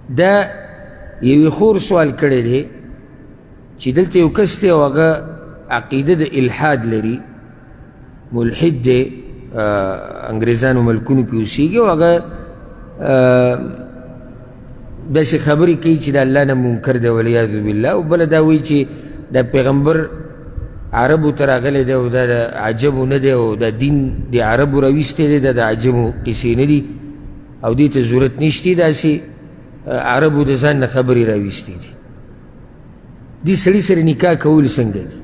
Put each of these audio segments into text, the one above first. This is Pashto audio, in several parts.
دا یوی خور سوال کړی دی چې دلته یو کس دی او هغه عقیده د الحاد لري، ملحد دی، انګریزانو ملکونو کې اوسیږي او هغه داسې خبرې کوي چې د الله نه منکر دی والعیاذ بالله، او بله دا وایي چې دا پیغمبر عربو ته راغلی دی او دا د عجبو نه دی او دا دین د عربو راویستی دی، دا د عجمو قصې نه دي او دې ته ضرورت نشتی، داسې عربو د ځان نه خبرې راویستې دي. دې سړي سره نکاح کول څنګه دي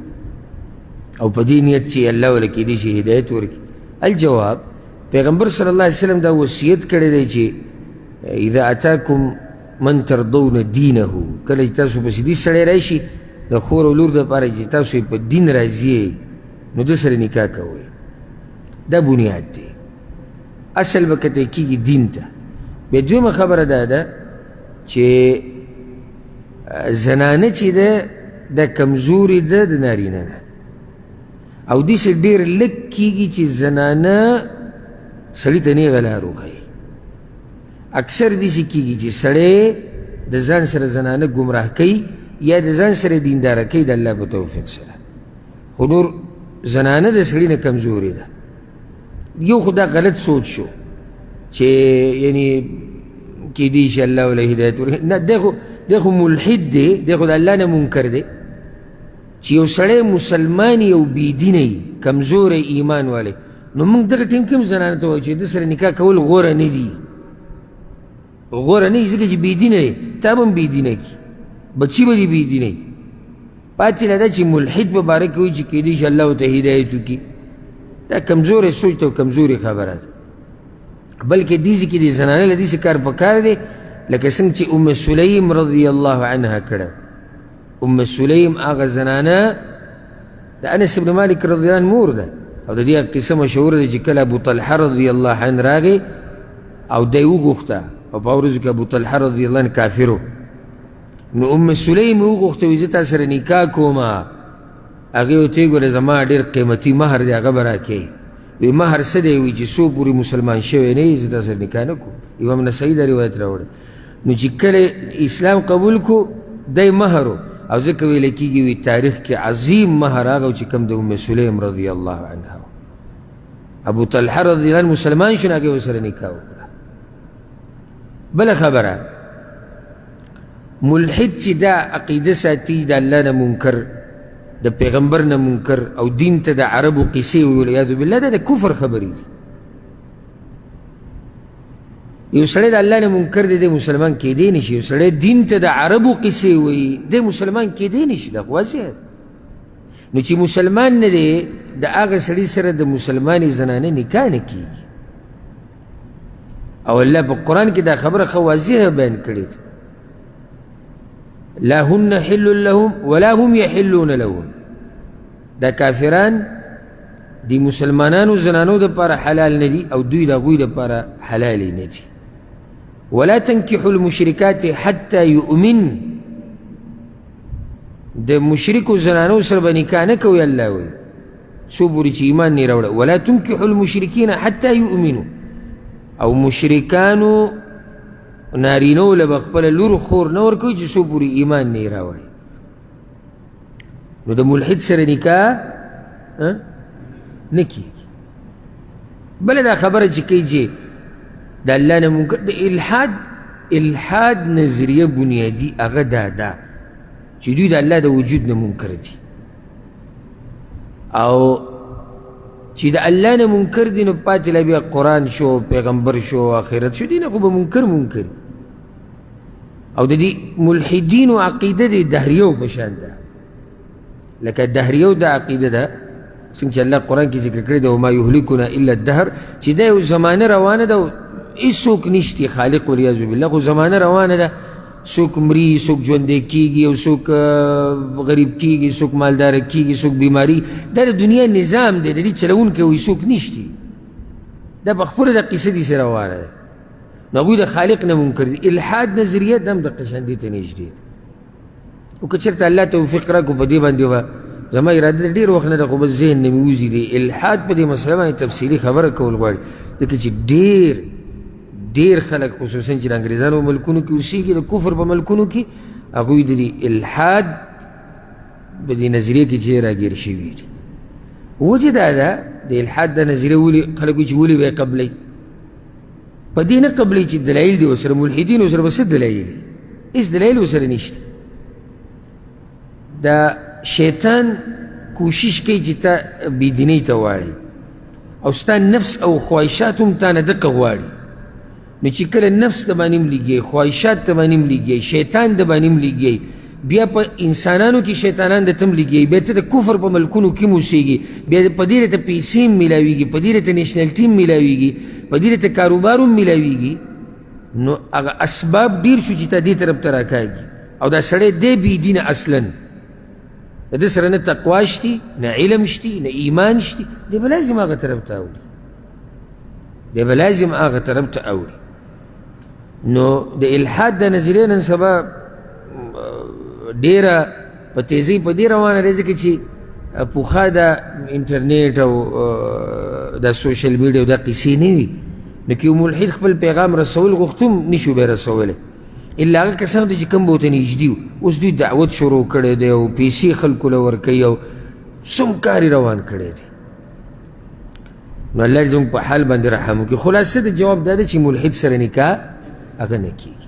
او په دې نیت چې الله وله کېدی شي هدایت ورکړي؟ الجواب، پیغمبر صلی الله علیه وسلم دا وصیت کړی دی چې اذا اتاکم من ترضون دینه، کله چې تاسو پسې دې سړی راشي د خور او لور دپاره چې تاسو یې په دین راضي نو ده سره نکاح کوئ. دا بنیاد دی، اصل به کتی کېږي دین ته. بیا دویمه خبره دا ده چې زنانه چې ده دا کمزوري ده د نارینه نه، او داسې ډېر لږ کېږي چې زنانه سړي ته نیغه لار وښیي. اکثر داسې کېږي چې سړی د ځان سره زنانه ګمراه کوي یا د ځان سره دینداره کوي د الله په توفیق سره، خو نور زنانه د سړي نه کمزوري ده. یو خو دا غلط سوچ شو چې یعنی کېدی شي الله وله هدایت ورکړي، نه دی خو ملحد دی، دی خو د الله نه منکر دی. چې یو سړی مسلمان یو بېدینه وي، کمزوری ایمان والی، نو موږ دغه ټیم کې هم زنانه ته وایو چې ده سره نکاح کول غوره نه دي، غوره نه دي ځکه چې بېدینه دی، تا به هم بېدینه کړي، بچی به دې بېدینه وي. پاتې له ده چې ملحد په باره کې وایي چې کېدی شي الله ورته هدایت وکړي، دا کمزوری سوچ ته او کمزوري خبره ده. بلکې دې ځای کې د زنانه له داسې کار پکار دی لکه څنګه چې ام سلیم رضی الله عنها کړه. ام سلیم هغه زنانه د انس بن مالک رضی الله عنه مور ده، او د دې قصه مشهوره ده چې کله ابو طلحه رضی الله عنه راغی او دی وغوښته او په ورځو کې ابو طلحه رضی الله عنه کافر و، نو ام سلیم وغوښته وایي زه تا سره نکاح کوم. هغې ورته ویې ګوره زما ډېر قیمتي مهر دی هغه به راکوې. وی مهر څه دی؟ وایي چې څو پورې مسلمان شوی نه یې زه تا سره نکاح نه کوم. امام نسایي دا روایت راوړی. نو چې کله اسلام قبول کو دی مهر او ځکه ویلی کېږي وي تاریخ کې عظیم مهر هغه چې کوم د ام سلیم رضی الله عنها. ابو طلحه رضی الله عنه مسلمان شو، هغې ورسره نکاح وکړه. بله خبره، ملحد چې دا عقیده ساتي د الله نه منکر، د پیغمبر نه منکر او دین ته د عربو قصې وي والعیاذ بالله، دا د کفر خبرې دي. یو سړی د الله نه منکر دی، دی مسلمان کېدی نه شي. یو سړی دین ته د عربو قصې وایي، دی مسلمان کېدی نه شي. دا خو واضح ده. نو چې مسلمان نه دی، د هغه سړي سره د مسلمانې زنانه نکاح نه کېږي. او الله په قرآن کې دا خبره ښه واضحه بیان کړې ده، لا هن حل لهم ولا هم يحلون لهم. دا کافران دی مسلمانانو زنانو دپاره حلال نه دي او دوی د هغوی دپاره حلال نه دي. ولا تنکحوا المشرکات حتی یؤمن، د مشرکو زنانو سره به نکاح نه کوئ الله وایي څو پورې چې ایمان نه یې راوړه. ولا تنکحوا المشرکین حتی یؤمنوا، او مشرکانو نارینو له به خپله لور خور نه ورکوي چې څو پورې ایمان نه یې راوړي. نو د ملحد سره نکاح نه کېږي. بله دا خبره چې کوي چې د الله نه منکر، د الحاد نظریه بنیادي هغه دا ده چې دوی د الله د وجود نه منکر دي، او چې د الله نه منکر دي نو پاتې لا بیا قرآن شو، پیغمبر شو، آخرت شو، دي نه خو به منکر او د دې ملحدینو عقیده د دهریو په شان ده. لکه دهریو دا عقیده ده څنګه چې الله قرآن کې ذکر کړی ده وما یهلکنا الا الدهر، چې دا یو زمانه روانه ده او هېڅوک نشتی خالق والعیاذ بالله، خو زمانه روانه ده، څوک مري، څوک ژوندی کېږي او څوک غریب کېږي، څوک مالداره کېږي، څوک بیماري. دا د دنیا نظام دی، د دې چلوونکی او هېڅوک نشتی. دا په خپله د قصه داسې روانه ده. نو هغوی د خالق نه منکر دي. الحاد نظریه دا هم دقه شان دې ته نږدې ده. او که چېرته الله توفیق راکړو په دې باندې به زما اراده ده ډېر وخت نه ده خو بس ذهن نه مې وځي. د الحاد په دې مسله باندې تفصیلي خبره کول غواړي ځکه چې ډېر خلک خصوصا چې د انګریزانو په ملکونو کې اوسېږي د کفر په ملکونو کې هغوی د دې الحاد په دې نظریې کې چې راګیر شوي دي. وجه دا ده د الحاد دا نظریه ولې خلک وایي چې ولې به یې قبلوي؟ په دې نه قبلوي چې دلایل دي ورسره، ملحدین ورسره به څه دلایل دي؟ هېڅ دلایل ورسره نشته. دا شیطان کوشش کوي چې تا بېدینۍ ته واړي او ستا نفس او خواهشات هم تا نه دقه غواړي. نو چې کله نفس د باندې هم لګي، خواهشات د باندې هم لګي، شیطان د باندې هم لګي، بیا په انسانانو کې شیطانان د تم لګي، بیا ته د کفر په ملکونو کې هم اوسېږي، بیا په دې ته پیسې هم میلاویږي، په دې ته نیشنلټي هم میلاویږي، په دې ته کاروبار هم میلاویږي. نو هغه اسباب ډېر شو چې تا دې طرف ته راکاږي او دا سړی دی بېدینه اصلاً، د ده سره نه تقوا شتي، نه علم شتي، نه ایمان شتي، دی به لازم هغه طرف ته اوړي، دی به لازم هغه طرف ته اوړي. نو د الحاد د نظریه نن سبا ډېره په تیزۍ په دې روانه دی ځکه چې پخوا دا انټرنیټ او دا سوشل میډیا او دا قیسې نه وي، نو که یو ملحد خپل پیغام رسول غوښت هم نشو بیا رسولی، الا هغه کسانو ته چې کوم به ورته نږدې وو. اوس دوی دعوت شروع کړی دی او پیسې خلکو له ورکوي او څوم کار یې روان کړی دی. نو الله زموږ په حال باندې رحم وکړي. خلاصه د جواب دا ده چې ملحد سره نکاح هغه نه کېږي.